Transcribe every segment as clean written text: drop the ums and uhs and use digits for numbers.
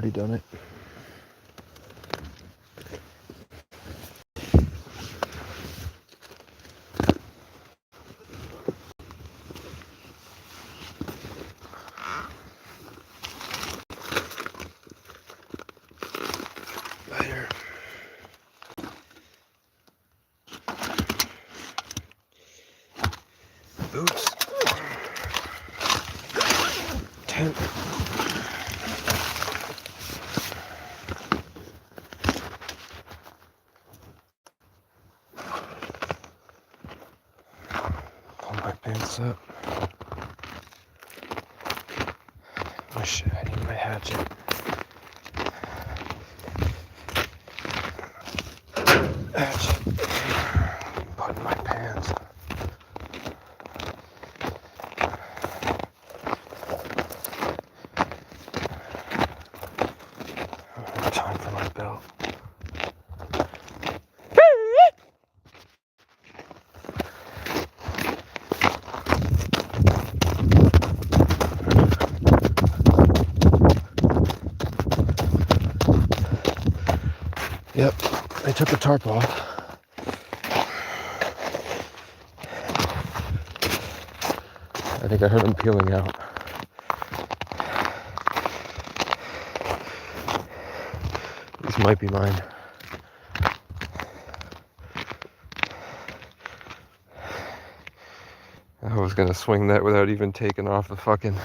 already done it. There. Boots. Tent. Pull my pants up. Oh shit, I need my hatchet. Button my pants. Time for my belt. Yep, I took the tarp off. I think I heard them peeling out. This might be mine. I was gonna swing that without even taking off the fucking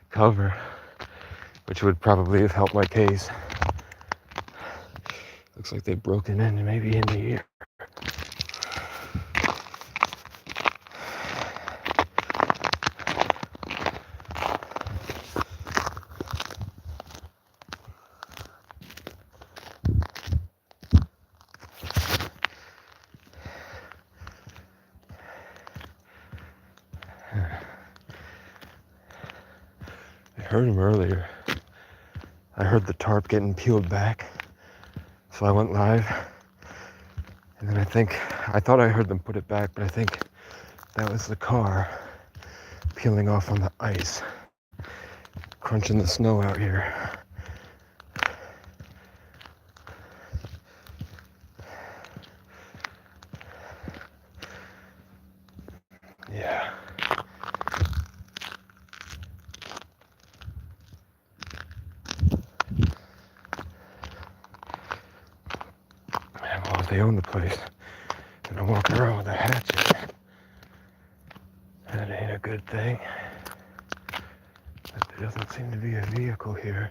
cover, which would probably have helped my case. Looks like they've broken in maybe in the ear. I heard him earlier. I heard the tarp getting peeled back, so I went live, and then I thought I heard them put it back, but I think that was the car peeling off on the ice, crunching the snow out here. Yeah. Man, well, if they own the place, and I'm walking around with a hatchet, that ain't a good thing. But there doesn't seem to be a vehicle here.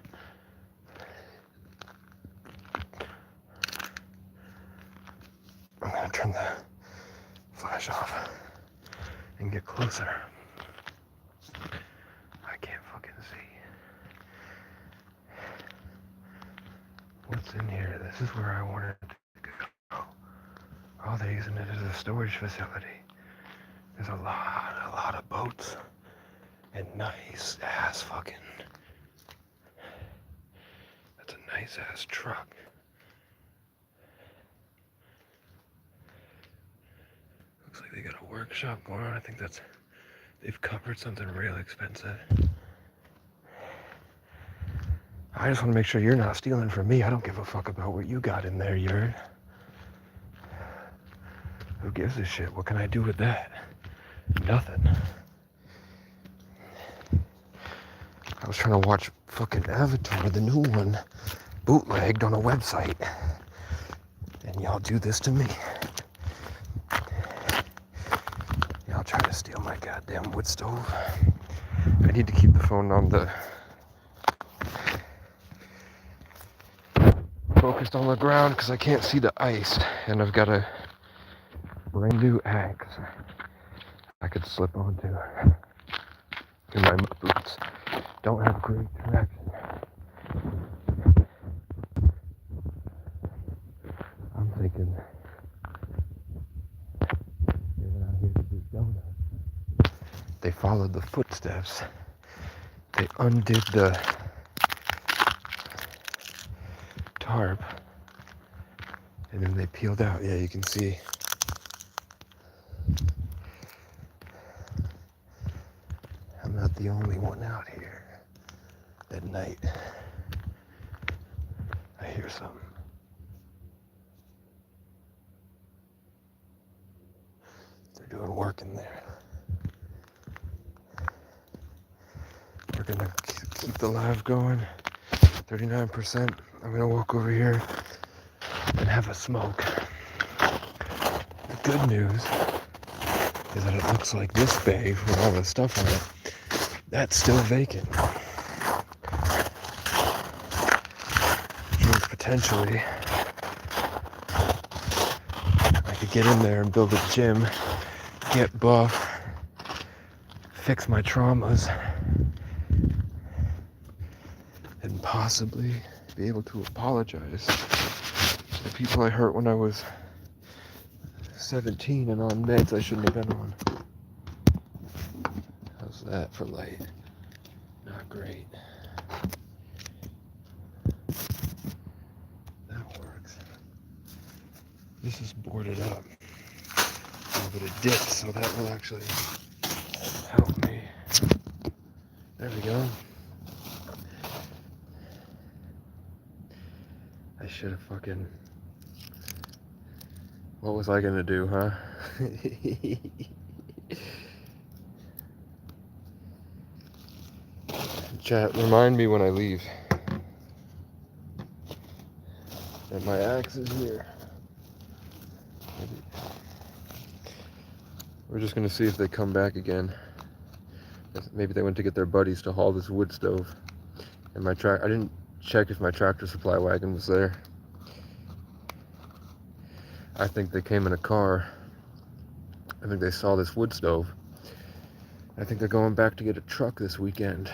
I'm gonna turn the flash off and get closer. I can't fucking see. What's in here? This is where I wanted to go. Oh, they're using it as a storage facility. There's a lot of boats and nice ass fucking. That's a nice ass truck. Looks like they got a workshop going on. I think they've covered something real expensive. I just want to make sure you're not stealing from me. I don't give a fuck about what you got in there, yurt. Who gives a shit? What can I do with that? Nothing. I was trying to watch fucking Avatar, the new one, bootlegged on a website. And y'all do this to me. Y'all try to steal my goddamn wood stove. I need to keep the phone on the focused on the ground because I can't see the ice, and I've got a brand new axe I could slip onto. And my boots don't have great traction. I'm thinking they went out here to do donuts. They followed the footsteps. They undid the tarp, and then they peeled out. Yeah, you can see. I'm not the only one out here. at night. I hear something. They're doing work in there. We're gonna keep the live going. 39%. I'm gonna walk over here and have a smoke. The good news is that it looks like this bay with all the stuff on it, that's still vacant. Which means potentially I could get in there and build a gym, get buff, fix my traumas, and possibly be able to apologize to the people I hurt when I was 17 and on meds I shouldn't have been on. How's that for light? Not great. That works. This is boarded up. A little bit of dip, so that will actually help me. There we go. I should have fucking... What was I gonna do, huh? Chat, remind me when I leave that my axe is here. We're just gonna see if they come back again. Maybe they went to get their buddies to haul this wood stove. And I didn't check if my tractor supply wagon was there. I think they came in a car. I think they saw this wood stove. I think they're going back to get a truck this weekend.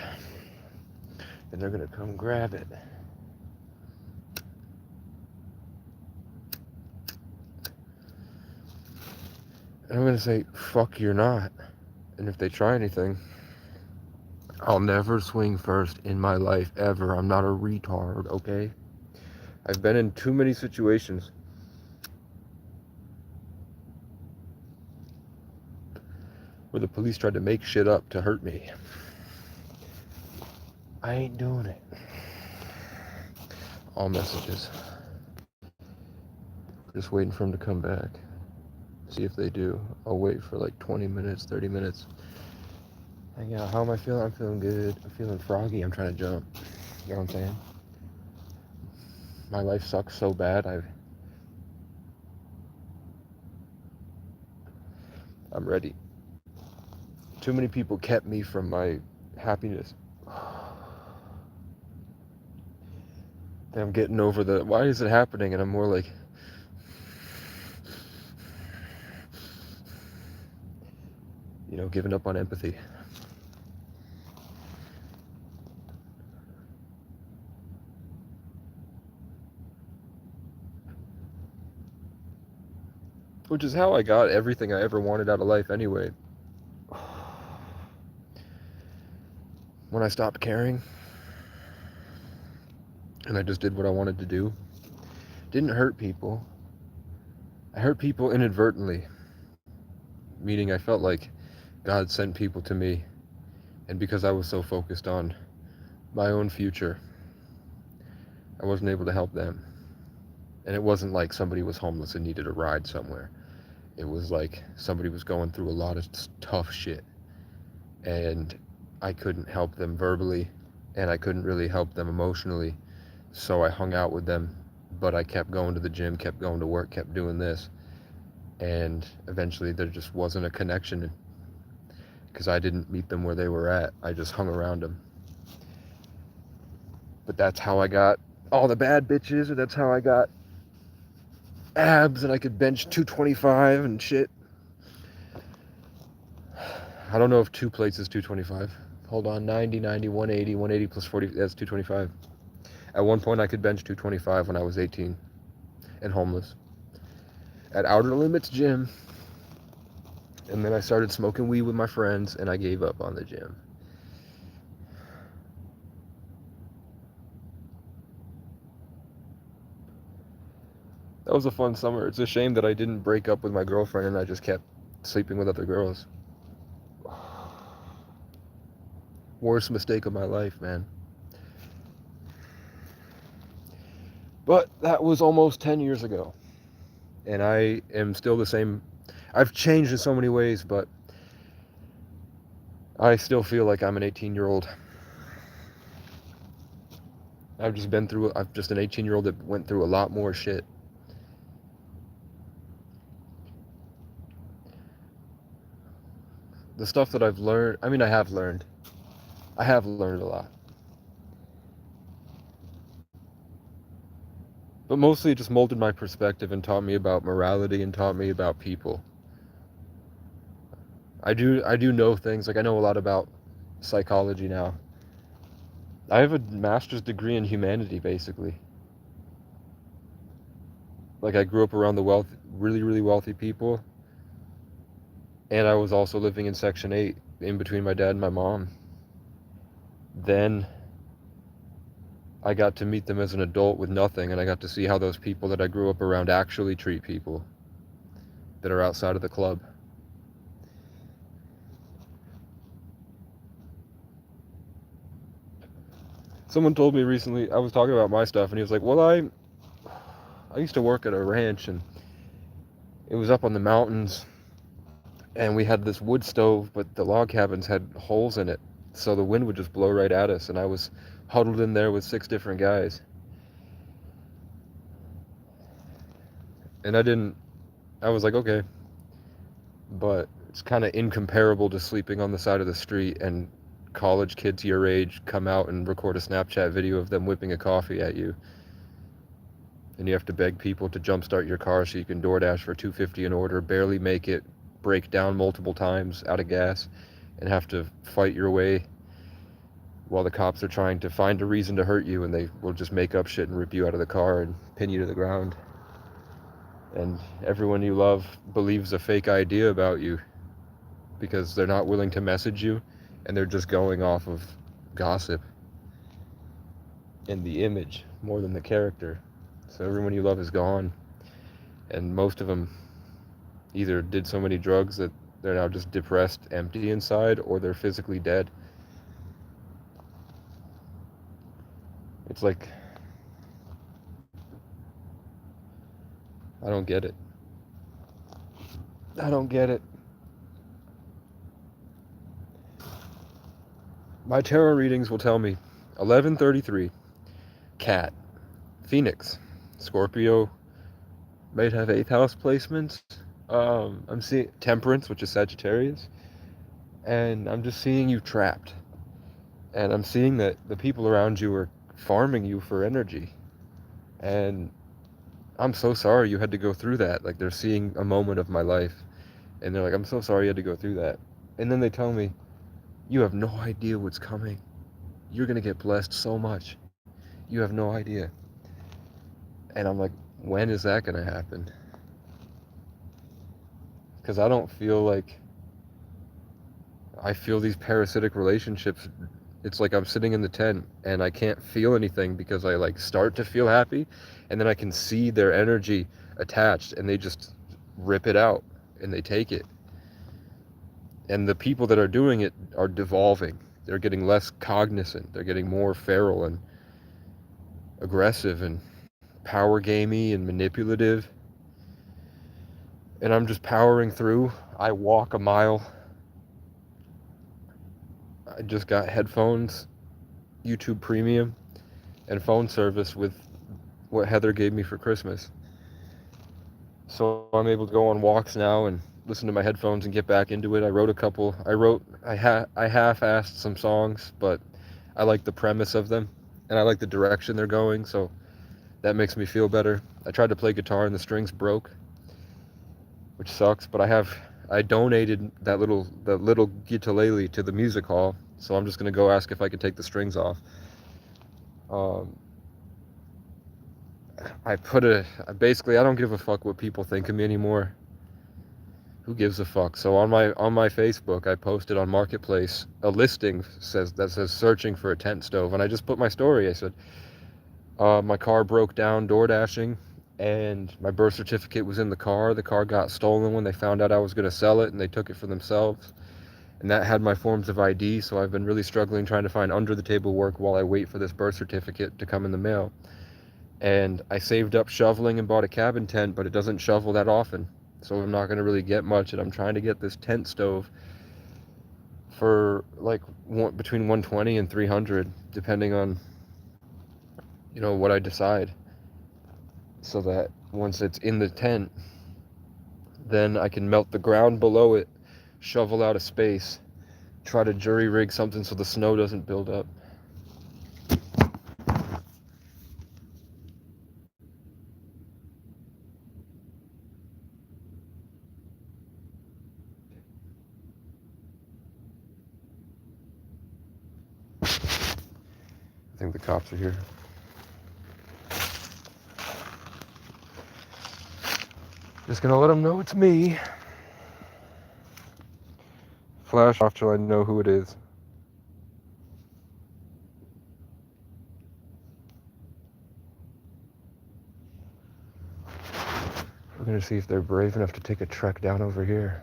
And they're gonna come grab it. And I'm gonna say, fuck, you're not. And if they try anything, I'll never swing first in my life, ever. I'm not a retard, okay? I've been in too many situations where the police tried to make shit up to hurt me. I ain't doing it. All messages. Just waiting for them to come back. See if they do. I'll wait for like 20 minutes, 30 minutes. Hang out. How am I feeling? I'm feeling good. I'm feeling froggy. I'm trying to jump. You know what I'm saying? My life sucks so bad. I'm ready. Too many people kept me from my happiness. I'm getting over the, why is it happening? And I'm more like, you know, giving up on empathy. Which is how I got everything I ever wanted out of life anyway. When I stopped caring, and I just did what I wanted to do, didn't hurt people. I hurt people inadvertently, meaning I felt like God sent people to me, and because I was so focused on my own future, I wasn't able to help them. And it wasn't like somebody was homeless and needed a ride somewhere. It was like somebody was going through a lot of tough shit, and I couldn't help them verbally, and I couldn't really help them emotionally. So I hung out with them, but I kept going to the gym, kept going to work, kept doing this. And eventually there just wasn't a connection because I didn't meet them where they were at. I just hung around them. But that's how I got all the bad bitches, or that's how I got abs and I could bench 225 and shit. I don't know if 2 plates is 225. Hold on, 90, 90, 180, 180 plus 40, that's 225. At one point I could bench 225 when I was 18 and homeless at Outer Limits Gym. And then I started smoking weed with my friends and I gave up on the gym. That was a fun summer. It's a shame that I didn't break up with my girlfriend and I just kept sleeping with other girls. Worst mistake of my life, man. But that was almost 10 years ago. And I am still the same. I've changed in so many ways, but I still feel like I'm an 18-year-old. I'm just an 18-year-old that went through a lot more shit. The stuff that I've learned, I mean, I have learned a lot. But mostly it just molded my perspective and taught me about morality and taught me about people. I do know things, like I know a lot about psychology now. I have a master's degree in humanity, basically. Like I grew up around really, really wealthy people, and I was also living in Section 8 in between my dad and my mom. Then I got to meet them as an adult with nothing, and I got to see how those people that I grew up around actually treat people that are outside of the club. Someone told me recently, I was talking about my stuff, and he was like, well, I used to work at a ranch, and it was up on the mountains, and we had this wood stove, but the log cabins had holes in it, so the wind would just blow right at us, and I was huddled in there with 6 different guys. And I was like, okay, but it's kind of incomparable to sleeping on the side of the street and college kids your age come out and record a Snapchat video of them whipping a coffee at you. And you have to beg people to jumpstart your car so you can DoorDash for $2.50 an order, barely make it, break down multiple times out of gas, and have to fight your way while the cops are trying to find a reason to hurt you, and they will just make up shit and rip you out of the car and pin you to the ground. And everyone you love believes a fake idea about you because they're not willing to message you, and they're just going off of gossip and the image more than the character. So everyone you love is gone, and most of them either did so many drugs that they're now just depressed, empty inside, or they're physically dead. It's like, I don't get it. I don't get it. My tarot readings will tell me 1133, Cat, Phoenix, Scorpio might have 8th house placements. I'm seeing Temperance, which is Sagittarius, and I'm just seeing you trapped. And I'm seeing that the people around you are farming you for energy. And I'm so sorry you had to go through that. Like, they're seeing a moment of my life, and they're like, I'm so sorry you had to go through that. And then they tell me, you have no idea what's coming. You're going to get blessed so much. You have no idea. And I'm like, when is that going to happen? Because I don't feel like, I feel these parasitic relationships. It's like I'm sitting in the tent and I can't feel anything because I like start to feel happy, and then I can see their energy attached, and they just rip it out and they take it. And the people that are doing it are devolving. They're getting less cognizant. They're getting more feral and aggressive and power gamey and manipulative. And I'm just powering through. I walk a mile. I just got headphones, YouTube Premium, and phone service with what Heather gave me for Christmas. So I'm able to go on walks now and listen to my headphones and get back into it. I half-assed some songs, but I like the premise of them, and I like the direction they're going, so that makes me feel better. I tried to play guitar and the strings broke, which sucks, but I donated the little ukulele to the music hall, so I'm just gonna go ask if I can take the strings off. Basically, I don't give a fuck what people think of me anymore. Who gives a fuck? So on my Facebook, I posted on Marketplace a listing that says searching for a tent stove, and I just put my story. I said, my car broke down door dashing, and my birth certificate was in the car. The car got stolen when they found out I was going to sell it, and they took it for themselves. And that had my forms of ID, so I've been really struggling trying to find under the table work while I wait for this birth certificate to come in the mail. And I saved up shoveling and bought a cabin tent, but it doesn't shovel that often. So I'm not going to really get much. And I'm trying to get this tent stove for like between 120 and 300, depending on, what I decide. So that once it's in the tent, then I can melt the ground below it, shovel out a space, try to jury rig something so the snow doesn't build up. I think the cops are here. Just gonna let them know it's me. Flash off till I know who it is. We're gonna see if they're brave enough to take a trek down over here.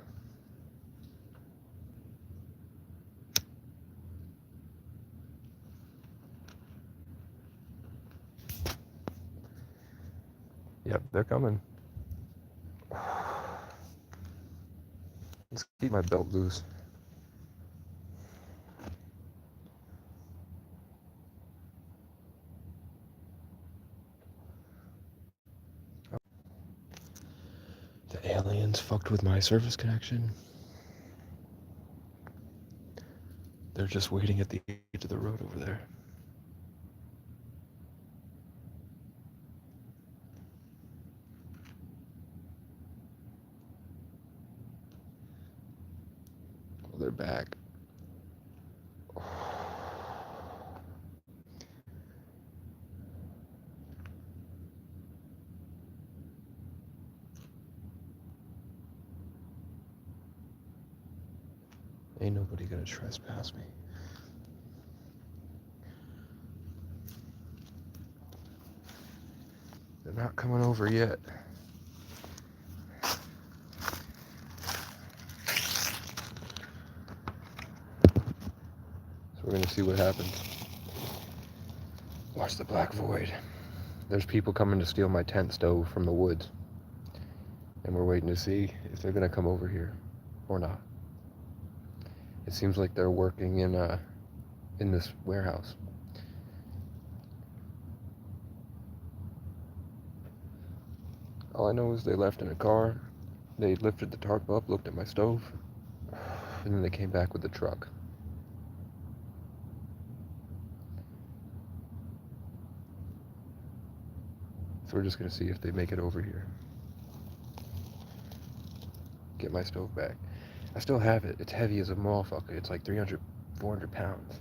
Yep, they're coming. Let's keep my belt loose. The aliens fucked with my service connection. They're just waiting at the edge of the road over there. Oh, they're back. Ain't nobody gonna trespass me. They're not coming over yet. So we're gonna see what happens. Watch the black void. There's people coming to steal my tent stove from the woods. And we're waiting to see if they're gonna come over here or not. It seems like they're working in this warehouse. All I know is they left in a car. They lifted the tarp up, looked at my stove, and then they came back with the truck. So we're just gonna see if they make it over here. Get my stove back. I still have it. It's heavy as a motherfucker. It's like 300, 400 pounds.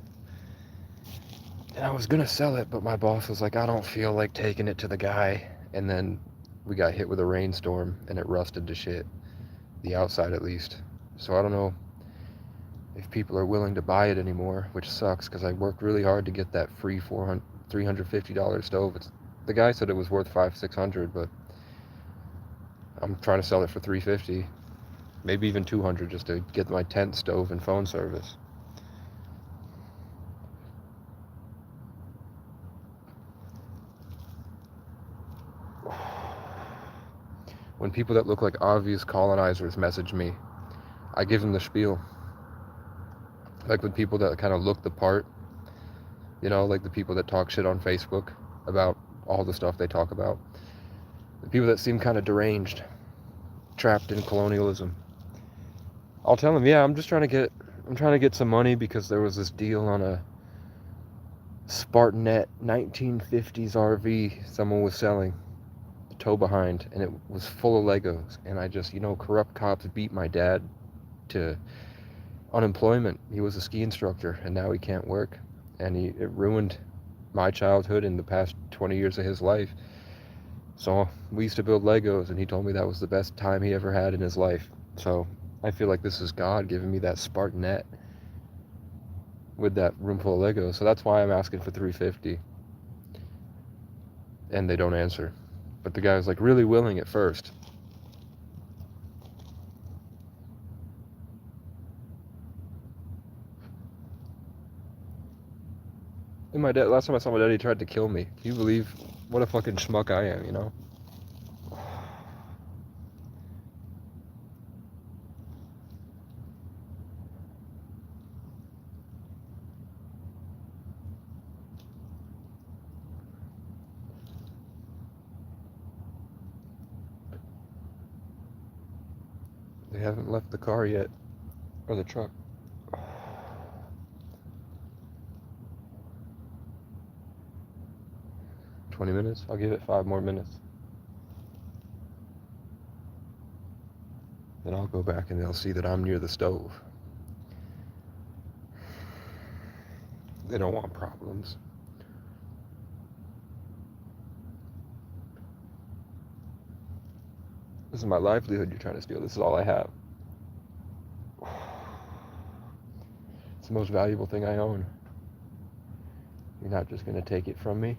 And I was gonna sell it, but my boss was like, I don't feel like taking it to the guy. And then we got hit with a rainstorm and it rusted to shit. The outside at least. So I don't know if people are willing to buy it anymore, which sucks because I worked really hard to get that free $350 stove. The guy said it was worth $500-600, but I'm trying to sell it for $350, maybe even $200 just to get my tent stove and phone service. When people that look like obvious colonizers message me, I give them the spiel. Like with people that kind of look the part, like the people that talk shit on Facebook about all the stuff they talk about. The people that seem kind of deranged, trapped in colonialism. I'll tell them, yeah, I'm trying to get some money because there was this deal on a Spartanet 1950s RV someone was selling, tow behind, and it was full of Legos. And I just, corrupt cops beat my dad to unemployment. He was a ski instructor and now he can't work, and it ruined my childhood and the past 20 years of his life. So we used to build Legos, and he told me that was the best time he ever had in his life. So I feel like this is God giving me that Spartanet with that room full of Legos. So that's why I'm asking for $350, and they don't answer. But the guy was like really willing at first. And my dad, last time I saw my dad, he tried to kill me. Can you believe What a fucking schmuck I am, you know? They haven't left the car yet. Or the truck. 20 minutes? I'll give it 5 more minutes. Then I'll go back and they'll see that I'm near the stove. They don't want problems. This is my livelihood you're trying to steal. This is all I have. It's the most valuable thing I own. You're not just going to take it from me?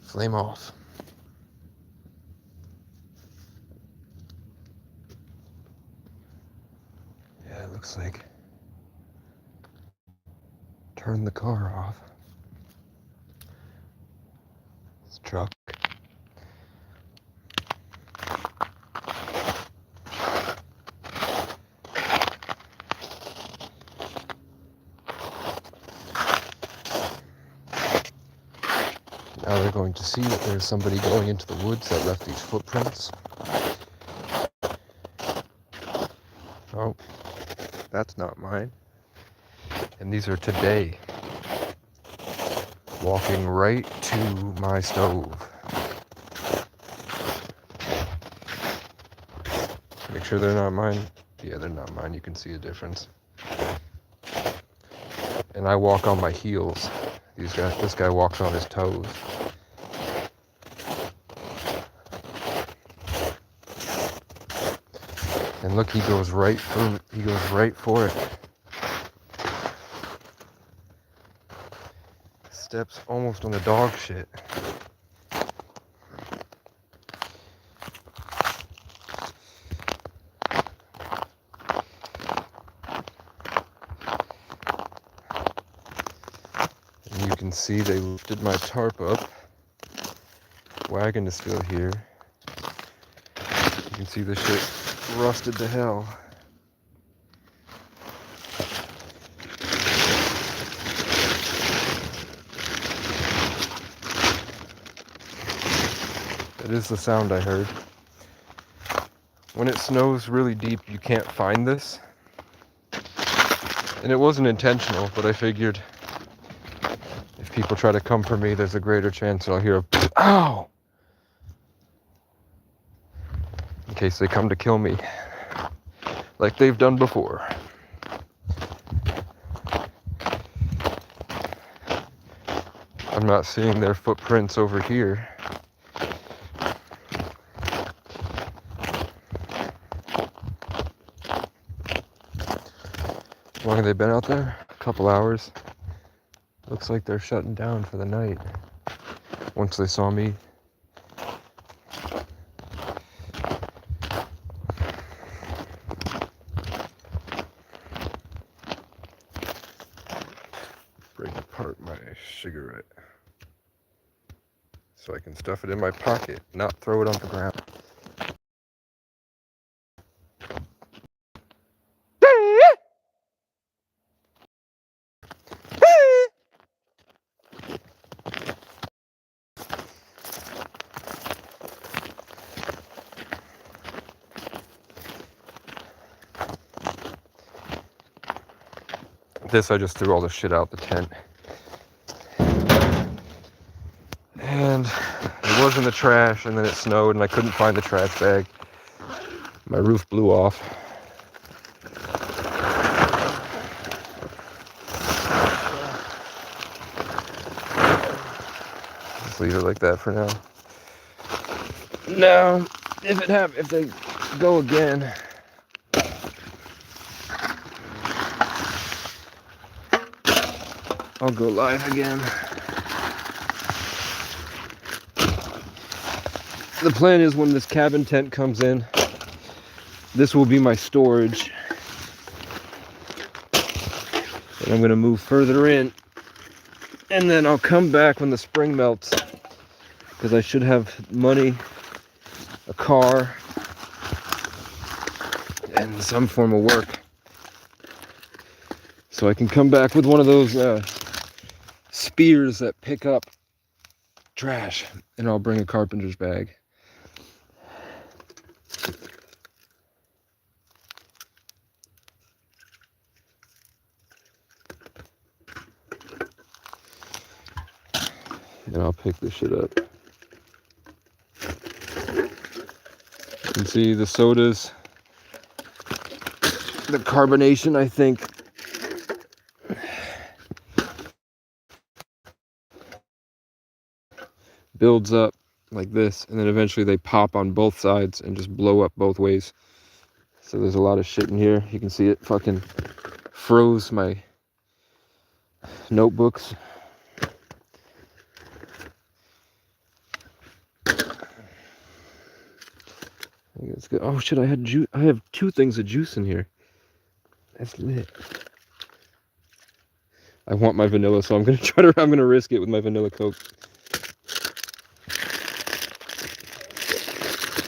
Flame off. Yeah, it looks like turn the car off. This truck. Now they're going to see that there's somebody going into the woods that left these footprints. Oh, that's not mine. And these are today. Walking right to my stove. Make sure they're not mine. Yeah, they're not mine. You can see a difference. And I walk on my heels. This guy walks on his toes. And look, he goes right for it. Steps almost on the dog shit. And you can see they lifted my tarp up. Wagon is still here. You can see the shit rusted to hell. That is the sound I heard. When it snows really deep, you can't find this. And it wasn't intentional, but I figured if people try to come for me, there's a greater chance I'll hear a ow! In case they come to kill me, like they've done before. I'm not seeing their footprints over here. How long have they been out there? A couple hours. Looks like they're shutting down for the night. Once they saw me. Break apart my cigarette so I can stuff it in my pocket, not throw it on the ground. This, I just threw all the shit out the tent. And it was in the trash, and then it snowed, and I couldn't find the trash bag. My roof blew off. Just leave it like that for now. Now, if they go again, I'll go live again. The plan is when this cabin tent comes in, this will be my storage. And I'm gonna move further in. And then I'll come back when the spring melts, because I should have money, a car, and some form of work. So I can come back with one of those spears that pick up trash, and I'll bring a carpenter's bag. And I'll pick this shit up. You can see the sodas, the carbonation, I think, builds up like this, and then eventually they pop on both sides and just blow up both ways. So there's a lot of shit in here. You can see it fucking froze my notebooks. It's good. Oh shit, I had juice. I have 2 things of juice in here. That's lit. I want my vanilla, so I'm gonna risk it with my vanilla Coke.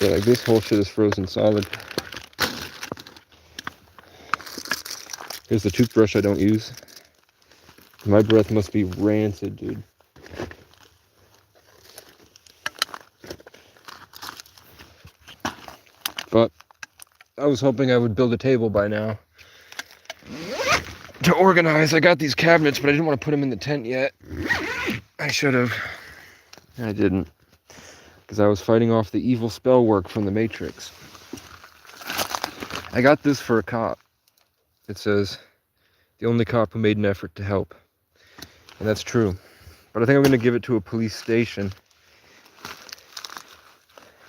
Yeah, like this whole shit is frozen solid. Here's the toothbrush I don't use. My breath must be rancid, dude. But I was hoping I would build a table by now to organize. I got these cabinets, but I didn't want to put them in the tent yet. I should have. I didn't, because I was fighting off the evil spell work from the Matrix. I got this for a cop. It says, the only cop who made an effort to help. And that's true. But I think I'm going to give it to a police station.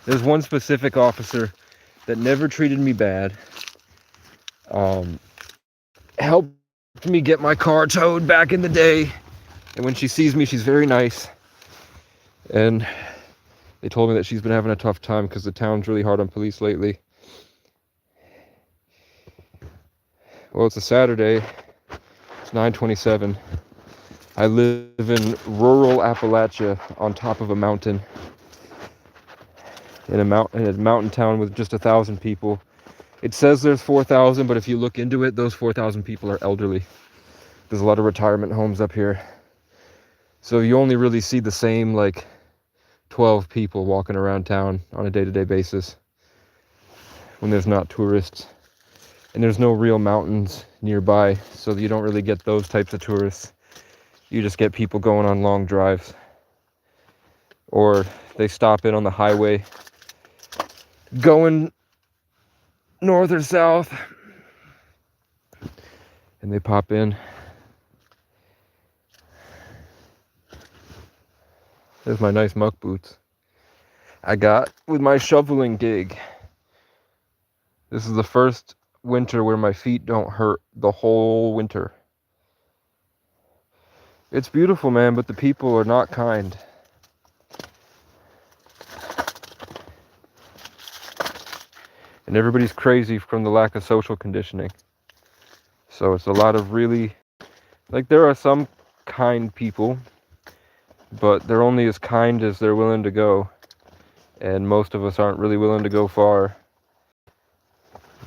There's one specific officer that never treated me bad. Helped me get my car towed back in the day. And when she sees me, she's very nice. And they told me that she's been having a tough time because the town's really hard on police lately. Well, it's a Saturday. It's 9:27. I live in rural Appalachia on top of a mountain. In a mountain town with just 1,000 people. It says there's 4,000, but if you look into it, those 4,000 people are elderly. There's a lot of retirement homes up here. So you only really see the same, like, 12 people walking around town on a day-to-day basis when there's not tourists. And there's no real mountains nearby, so you don't really get those types of tourists. You just get people going on long drives. Or they stop in on the highway going north or south, and they pop in. There's my nice muck boots I got with my shoveling gig. This is the first winter where my feet don't hurt the whole winter. It's beautiful, man, but the people are not kind. And everybody's crazy from the lack of social conditioning. So it's a lot of really, like, there are some kind people, but they're only as kind as they're willing to go. And most of us aren't really willing to go far.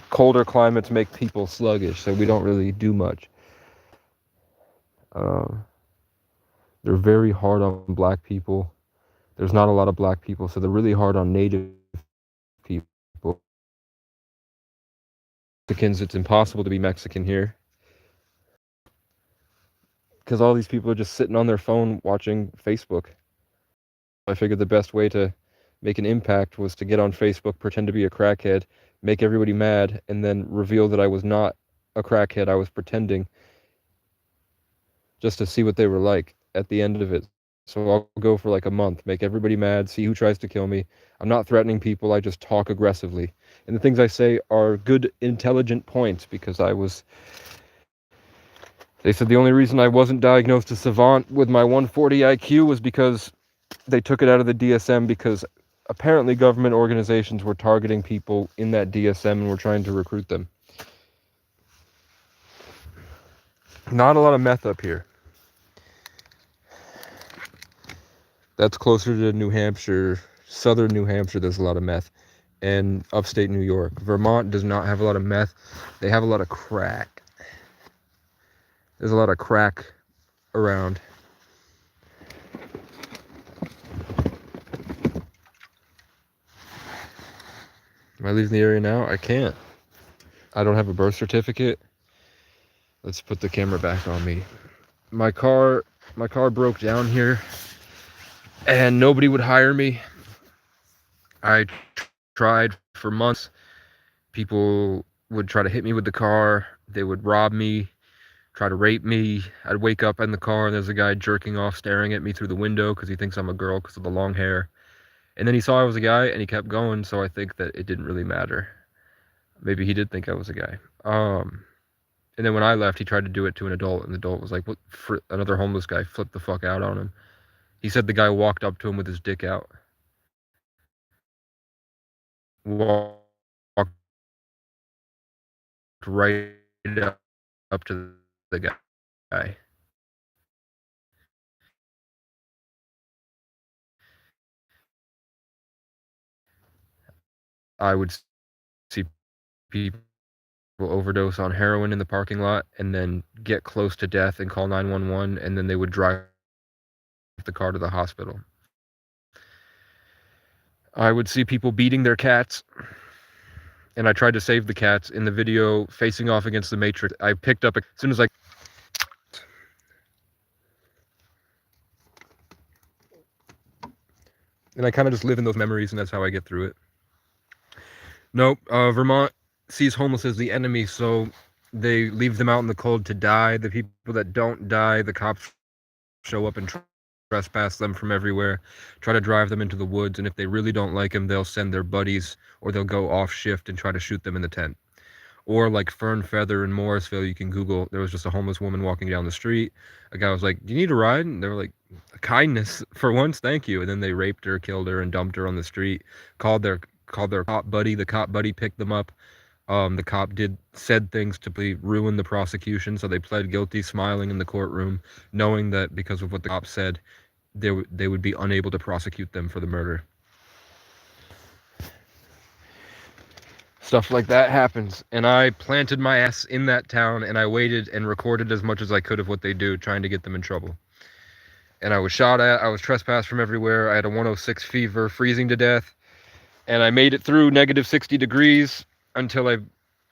Colder climates make people sluggish, so we don't really do much. They're very hard on black people. There's not a lot of black people, so they're really hard on native people. Mexicans, it's impossible to be Mexican here. Because all these people are just sitting on their phone watching Facebook. I figured the best way to make an impact was to get on Facebook, pretend to be a crackhead, make everybody mad, and then reveal that I was not a crackhead, I was pretending, just to see what they were like at the end of it. So I'll go for like a month, make everybody mad, see who tries to kill me. I'm not threatening people, I just talk aggressively. And the things I say are good, intelligent points, because I was They said the only reason I wasn't diagnosed a savant with my 140 IQ was because they took it out of the DSM because apparently government organizations were targeting people in that DSM and were trying to recruit them. Not a lot of meth up here. That's closer to New Hampshire, southern New Hampshire, there's a lot of meth. And upstate New York. Vermont does not have a lot of meth. They have a lot of crack. There's a lot of crack around. Am I leaving the area now? I can't. I don't have a birth certificate. Let's put the camera back on me. My car broke down here and nobody would hire me. I tried for months. People would try to hit me with the car. They would rob me, try to rape me. I'd wake up in the car and there's a guy jerking off, staring at me through the window because he thinks I'm a girl because of the long hair. And then he saw I was a guy and he kept going, so I think that it didn't really matter. Maybe he did think I was a guy. And then when I left, he tried to do it to an adult, and the adult was like, "What?" Another homeless guy flipped the fuck out on him. He said the guy walked up to him with his dick out. Walked right up to the guy. I would see people overdose on heroin in the parking lot and then get close to death and call 911, and then they would drive the car to the hospital. I would see people beating their cats, and I tried to save the cats in the video facing off against the Matrix. I picked up as soon as I... And I kind of just live in those memories, and that's how I get through it. Nope, Vermont sees homeless as the enemy, so they leave them out in the cold to die. The people that don't die, the cops show up and trespass them from everywhere, try to drive them into the woods, and if they really don't like them, they'll send their buddies, or they'll go off shift and try to shoot them in the tent. Or like Fern Feather in Morrisville, you can Google, there was just a homeless woman walking down the street. A guy was like, "Do you need a ride?" And they were like, "Kindness, for once, thank you." And then they raped her, killed her, and dumped her on the street. Called their cop buddy. The cop buddy picked them up. The cop said things to ruin the prosecution, so they pled guilty, smiling in the courtroom, knowing that because of what the cop said, they would be unable to prosecute them for the murder. Stuff like that happens, and I planted my ass in that town, and I waited and recorded as much as I could of what they do, trying to get them in trouble. And I was shot at, I was trespassed from everywhere, I had a 106 fever, freezing to death, and I made it through negative 60 degrees until I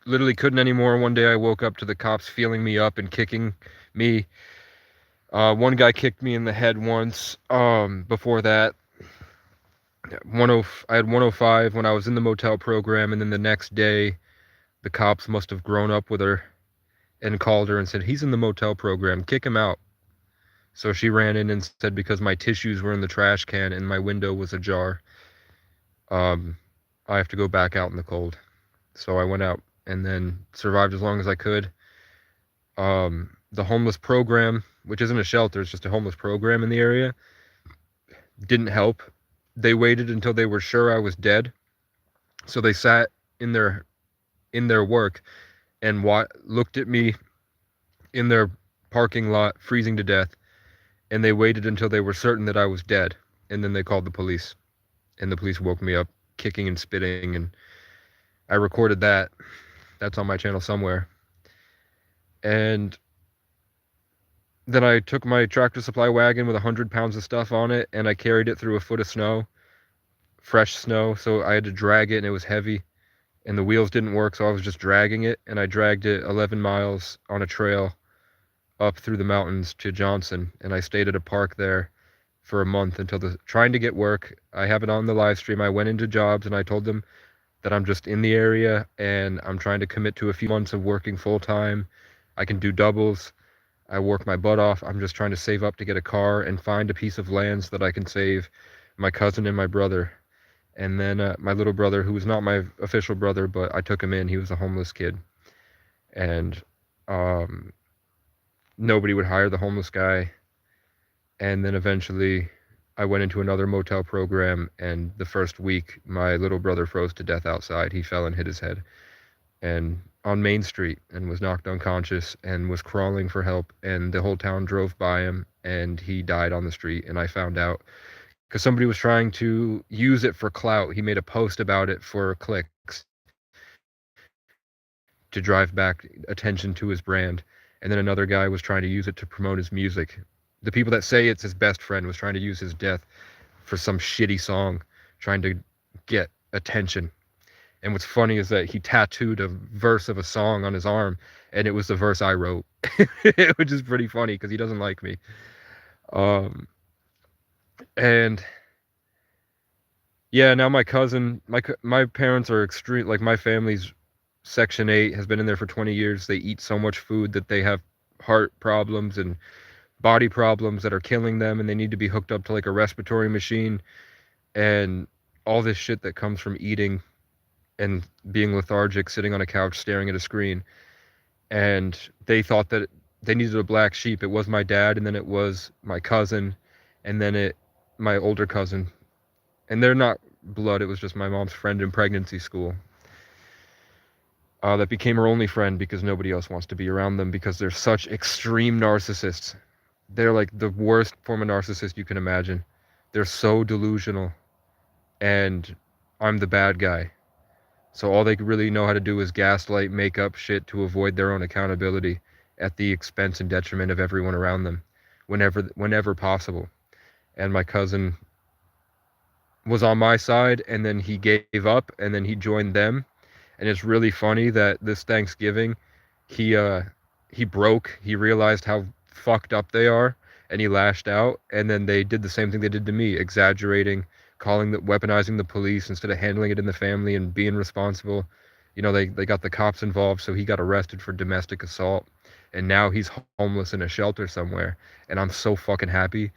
literally couldn't anymore. One day I woke up to the cops feeling me up and kicking me. One guy kicked me in the head once. Before that, I had 105 when I was in the motel program, and then the next day the cops must have grown up with her and called her and said, "He's in the motel program, kick him out." So she ran in and said, because my tissues were in the trash can and my window was ajar, I have to go back out in the cold. So I went out and then survived as long as I could. The homeless program, which isn't a shelter, it's just a homeless program in the area, didn't help. They waited until they were sure I was dead. So they sat in their work and looked at me in their parking lot, freezing to death, and they waited until they were certain that I was dead, and then they called the police, and the police woke me up, kicking and spitting, and I recorded that. That's on my channel somewhere. And then I took my Tractor Supply wagon with 100 pounds of stuff on it, and I carried it through a foot of snow, fresh snow, so I had to drag it, and it was heavy, and the wheels didn't work, so I was just dragging it, and I dragged it 11 miles on a trail up through the mountains to Johnson, and I stayed at a park there for a month until trying to get work. I have it on the live stream. I went into jobs and I told them that I'm just in the area and I'm trying to commit to a few months of working full time. I can do doubles. I work my butt off. I'm just trying to save up to get a car and find a piece of land so that I can save my cousin and my brother. And then my little brother, who was not my official brother, but I took him in. He was a homeless kid. And nobody would hire the homeless guy. And then eventually I went into another motel program, and the first week my little brother froze to death outside. He fell and hit his head and on Main Street and was knocked unconscious and was crawling for help, and the whole town drove by him and he died on the street. And I found out because somebody was trying to use it for clout. He made a post about it for clicks to drive back attention to his brand. And then another guy was trying to use it to promote his music. The people that say it's his best friend was trying to use his death for some shitty song, trying to get attention. And what's funny is that he tattooed a verse of a song on his arm, and it was the verse I wrote, which is pretty funny because he doesn't like me. And yeah, now my cousin, my parents are extreme. Like my family's Section 8 has been in there for 20 years. They eat so much food that they have heart problems and body problems that are killing them, and they need to be hooked up to like a respiratory machine and all this shit that comes from eating and being lethargic, sitting on a couch staring at a screen. And they thought that they needed a black sheep. It was my dad, and then it was my cousin, and then my older cousin. And they're not blood, it was just my mom's friend in pregnancy school. That became her only friend because nobody else wants to be around them because they're such extreme narcissists. They're like the worst form of narcissist you can imagine. They're so delusional, and I'm the bad guy. So all they really know how to do is gaslight, make up shit to avoid their own accountability at the expense and detriment of everyone around them whenever possible. And my cousin was on my side, and then he gave up, and then he joined them. And it's really funny that this Thanksgiving, he broke. He realized how fucked up they are, and he lashed out. And then they did the same thing they did to me, exaggerating, weaponizing the police instead of handling it in the family and being responsible. You know, they got the cops involved, so he got arrested for domestic assault. And now he's homeless in a shelter somewhere. And I'm so fucking happy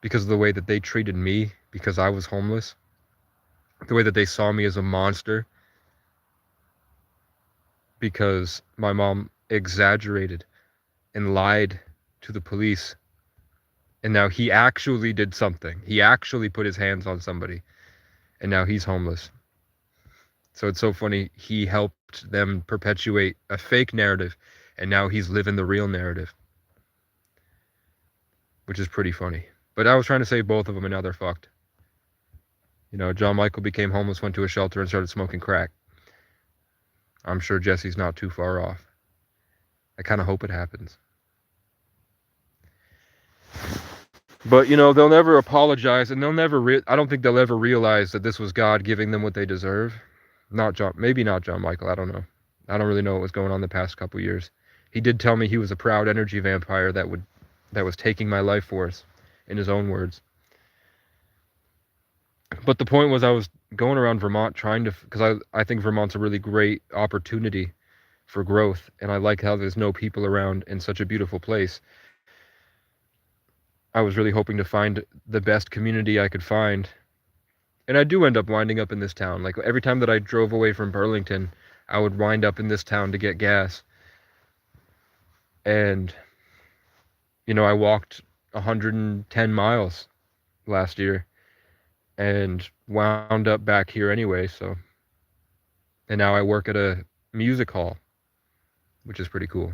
because of the way that they treated me because I was homeless. The way that they saw me as a monster because my mom exaggerated and lied to the police. And now he actually did something. He actually put his hands on somebody. And now he's homeless. So it's so funny. He helped them perpetuate a fake narrative. And now he's living the real narrative. Which is pretty funny. But I was trying to save both of them, and now they're fucked. You know, John Michael became homeless, went to a shelter, and started smoking crack. I'm sure Jesse's not too far off. I kind of hope it happens. But, you know, they'll never apologize, and they'll never I don't think they'll ever realize that this was God giving them what they deserve. Maybe not John Michael, I don't know. I don't really know what was going on the past couple years. He did tell me he was a proud energy vampire that was taking my life force, in his own words. But the point was I was going around Vermont trying to, because I think Vermont's a really great opportunity for growth, and I like how there's no people around in such a beautiful place. I was really hoping to find the best community I could find. And I do end up winding up in this town. Like every time that I drove away from Burlington, I would wind up in this town to get gas. And, you know, I walked 110 miles last year and wound up back here anyway, so. And now I work at a music hall, which is pretty cool.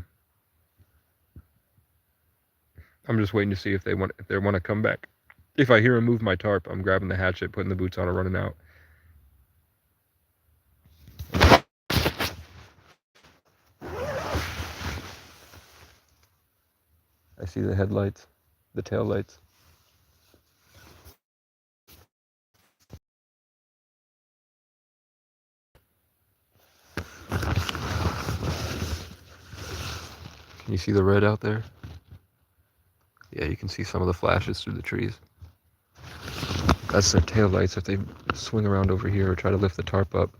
I'm just waiting to see if they want to come back. If I hear them move my tarp, I'm grabbing the hatchet, putting the boots on, and running out. I see the headlights, the tail lights. Can you see the red out there? Yeah, you can see some of the flashes through the trees. That's their tail lights if they swing around over here or try to lift the tarp up.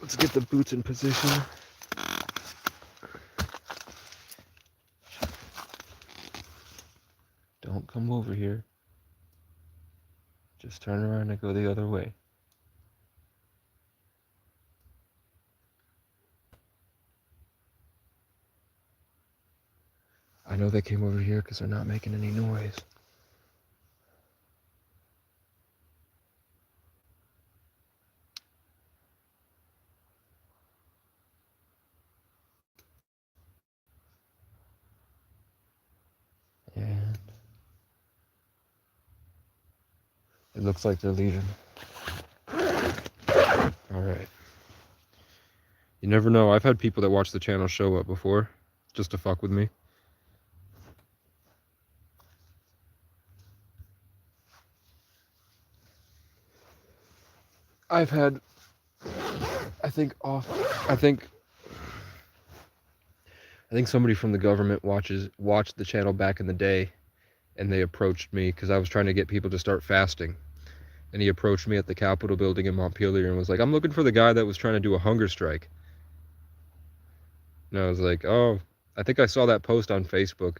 Let's get the boots in position. Don't come over here. Just turn around and go the other way. know they came over here because they're not making any noise. And it looks like they're leaving. Alright. You never know. I've had people that watch the channel show up before, just to fuck with me. I've had, I think somebody from the government watched the channel back in the day, and they approached me because I was trying to get people to start fasting. And he approached me at the Capitol building in Montpelier and was like, I'm looking for the guy that was trying to do a hunger strike. And I was like, oh, I think I saw that post on Facebook.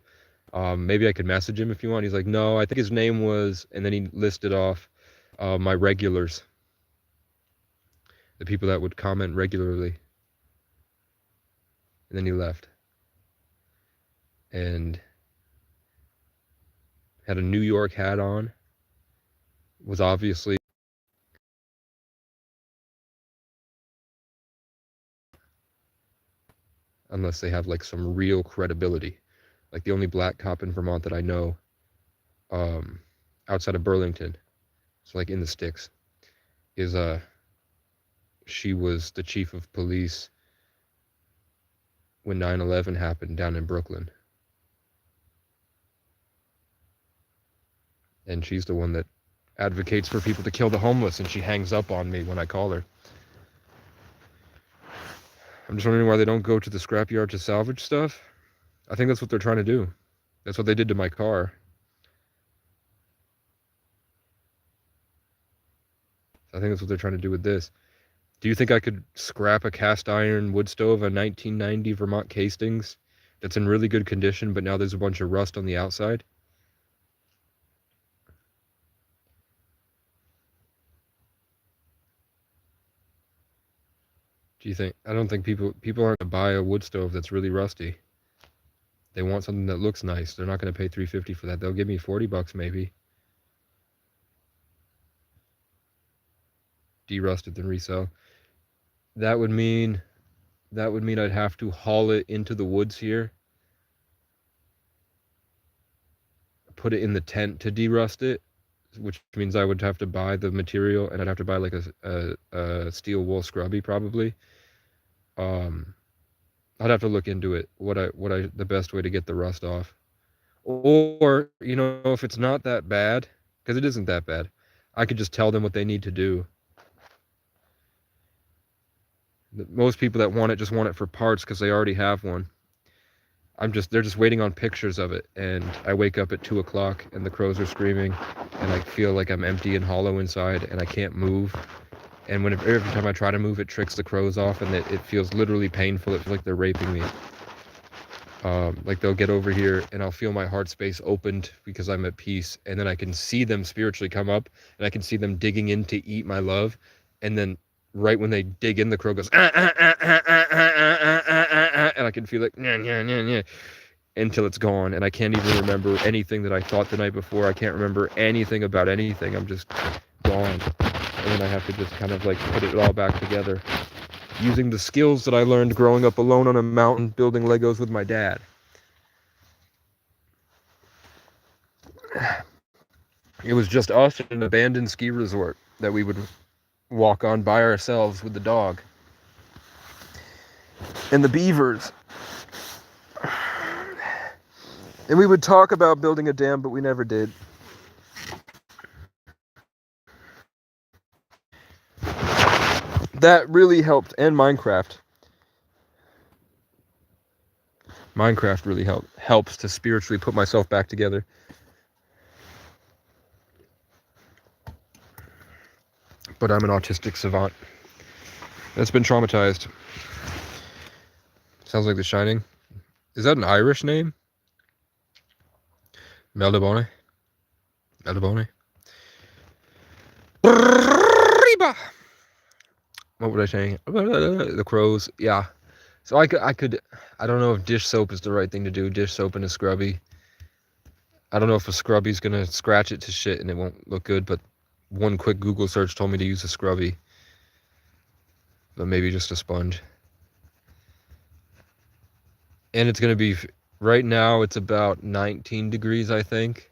Maybe I could message him if you want. He's like, no, I think his name was, and then he listed off my regulars, the people that would comment regularly. And then he left. And had a New York hat on, was obviously unless they have like some real credibility. Like the only black cop in Vermont that I know, outside of Burlington, so like in the sticks, is she was the chief of police when 9/11 happened down in Brooklyn. And she's the one that advocates for people to kill the homeless, and she hangs up on me when I call her. I'm just wondering why they don't go to the scrapyard to salvage stuff. I think that's what they're trying to do. That's what they did to my car. I think that's what they're trying to do with this. Do you think I could scrap a cast iron wood stove, a 1990 Vermont Castings that's in really good condition, but now there's a bunch of rust on the outside? Do you think? I don't think people aren't going to buy a wood stove that's really rusty. They want something that looks nice. They're not going to pay $350 for that. They'll give me $40 maybe. Derust it, then resell. That would mean I'd have to haul it into the woods here, put it in the tent to derust it, which means I would have to buy the material, and I'd have to buy like a steel wool scrubby probably. I'd have to look into it, the best way to get the rust off. Or, you know, if it's not that bad, because it isn't that bad, I could just tell them what they need to do. Most people that want it just want it for parts because they already have one. They're just waiting on pictures of it, and I wake up at 2 o'clock and the crows are screaming, and I feel like I'm empty and hollow inside, and I can't move. And every time I try to move, it tricks the crows off, and it feels literally painful. It feels like they're raping me. Like they'll get over here, and I'll feel my heart space opened because I'm at peace, and then I can see them spiritually come up, and I can see them digging in to eat my love, and then right when they dig in, the crow goes, and I can feel it, until it's gone, and I can't even remember anything that I thought the night before. I can't remember anything about anything. I'm just gone, and then I have to just kind of like put it all back together using the skills that I learned growing up alone on a mountain building Legos with my dad. It was just us in an abandoned ski resort that we would walk on by ourselves with the dog and the beavers, and we would talk about building a dam, but we never did. That really helped. And Minecraft really helps to spiritually put myself back together. But I'm an autistic savant that's been traumatized. Sounds like The Shining. Is that an Irish name? Meldabone. What was I saying? The crows. Yeah. So I don't know if dish soap is the right thing to do. Dish soap and a scrubby. I don't know if a scrubby's gonna scratch it to shit and it won't look good, but one quick Google search told me to use a scrubby. But maybe just a sponge. And it's gonna be, right now it's about 19 degrees, I think.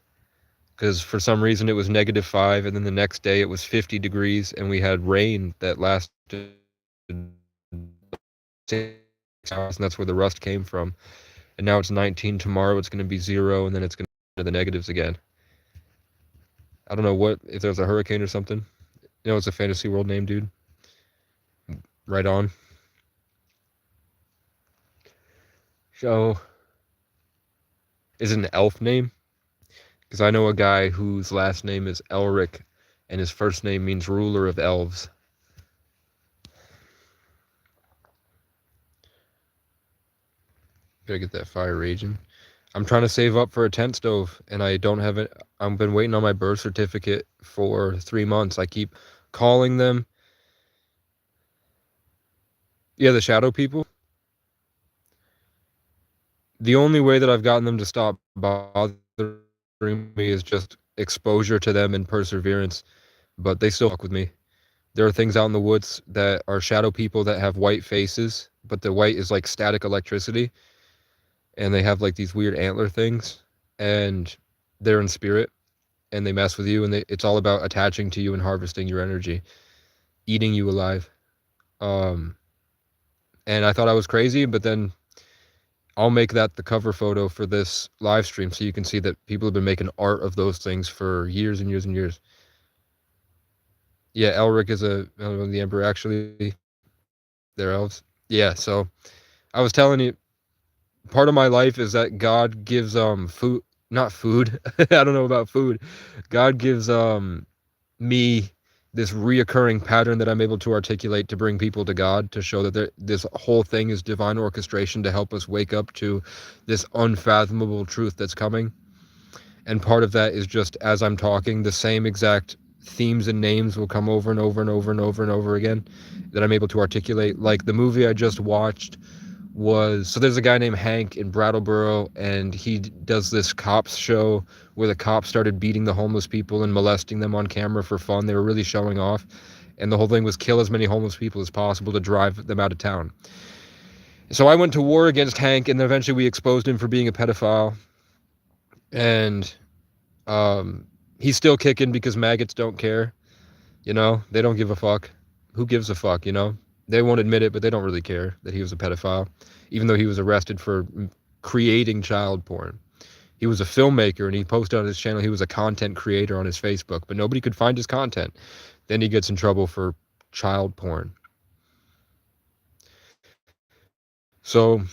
Because for some reason it was -5, and then the next day it was 50 degrees, and we had rain that lasted 6 hours, and that's where the rust came from. And now it's 19. Tomorrow it's going to be 0, and then it's going to be the negatives again. I don't know if there's a hurricane or something. You know, it's a fantasy world name, dude. Right on. So, is it an elf name? Because I know a guy whose last name is Elric, and his first name means ruler of elves. Gotta get that fire raging. I'm trying to save up for a tent stove, and I don't have it. I've been waiting on my birth certificate for 3 months. I keep calling them. Yeah, the shadow people. The only way that I've gotten them to stop bothering me is just exposure to them and perseverance, but they still fuck with me. There are things out in the woods that are shadow people that have white faces, but the white is like static electricity, and they have like these weird antler things, and they're in spirit, and they mess with you, and it's all about attaching to you and harvesting your energy, eating you alive. Um, and I thought I was crazy, but then I'll make that the cover photo for this live stream so you can see that people have been making art of those things for years and years and years. Yeah, Elric is the emperor, actually. They're elves. Yeah, so I was telling you, part of my life is that God gives food, not food. I don't know about food. God gives me this reoccurring pattern that I'm able to articulate to bring people to God, to show that this whole thing is divine orchestration to help us wake up to this unfathomable truth that's coming. And part of that is just as I'm talking, the same exact themes and names will come over and over and over and over and over again that I'm able to articulate. Like the movie I just watched so there's a guy named Hank in Brattleboro, and he does this cops show where the cops started beating the homeless people and molesting them on camera for fun. They were really showing off, and the whole thing was kill as many homeless people as possible to drive them out of town. So I went to war against Hank, and then eventually we exposed him for being a pedophile, and he's still kicking because maggots don't care. You know, they don't give a fuck. Who gives a fuck, you know? They won't admit it, but they don't really care that he was a pedophile, even though he was arrested for creating child porn. He was a filmmaker, and he posted on his channel he was a content creator on his Facebook, but nobody could find his content. Then he gets in trouble for child porn. So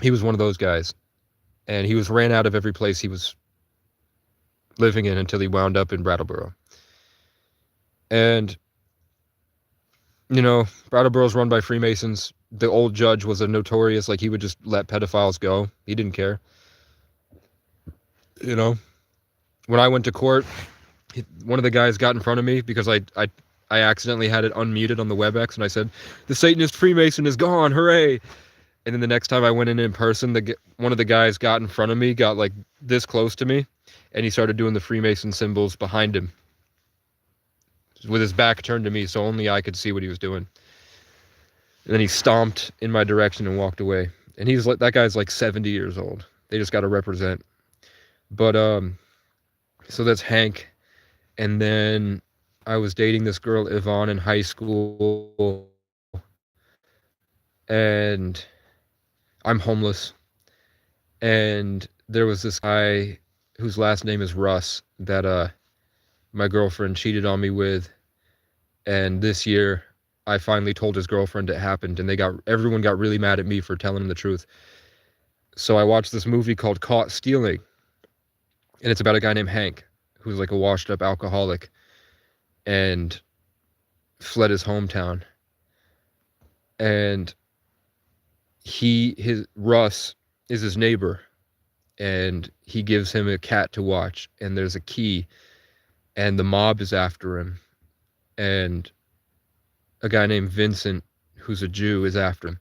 he was one of those guys, and he was ran out of every place he was living in until he wound up in Brattleboro. And you know, Brattleboro's run by Freemasons. The old judge was a notorious, like, he would just let pedophiles go. He didn't care. You know, when I went to court, one of the guys got in front of me because I accidentally had it unmuted on the WebEx, and I said, "The Satanist Freemason is gone, hooray!" And then the next time I went in person, one of the guys got in front of me, got like this close to me, and he started doing the Freemason symbols behind him with his back turned to me, so only I could see what he was doing. And then he stomped in my direction and walked away. And he's like, that guy's like 70 years old. They just got to represent. But so that's Hank. And then I was dating this girl Yvonne in high school, and I'm homeless. And there was this guy whose last name is Russ that my girlfriend cheated on me with. And this year I finally told his girlfriend it happened, and everyone got really mad at me for telling him the truth. So I watched this movie called Caught Stealing, and it's about a guy named Hank who's like a washed up alcoholic and fled his hometown. And Russ is his neighbor, and he gives him a cat to watch, and there's a key, and the mob is after him, and a guy named Vincent, who's a Jew, is after him.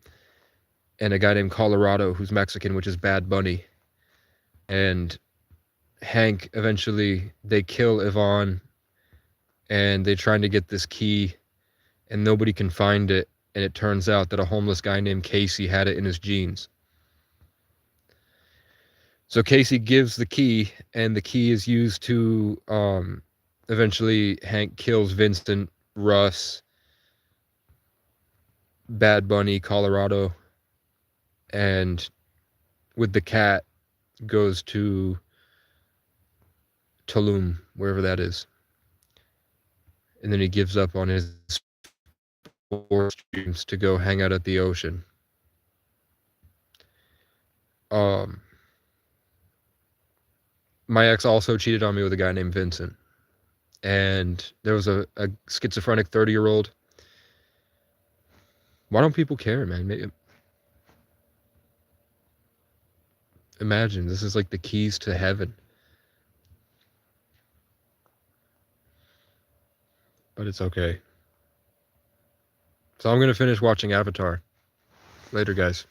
and a guy named Colorado who's Mexican, which is Bad Bunny. And Hank, eventually they kill Yvonne, and they're trying to get this key, and nobody can find it. And it turns out that a homeless guy named Casey had it in his jeans. So Casey gives the key, and the key is used to eventually Hank kills Vincent, Russ, Bad Bunny, Colorado, and with the cat goes to Tulum, wherever that is. And then he gives up on his forest dreams to go hang out at the ocean. My ex also cheated on me with a guy named Vincent. And there was a schizophrenic 30-year-old. Why don't people care, man? Imagine, this is like the keys to heaven. But it's okay. So I'm going to finish watching Avatar. Later, guys.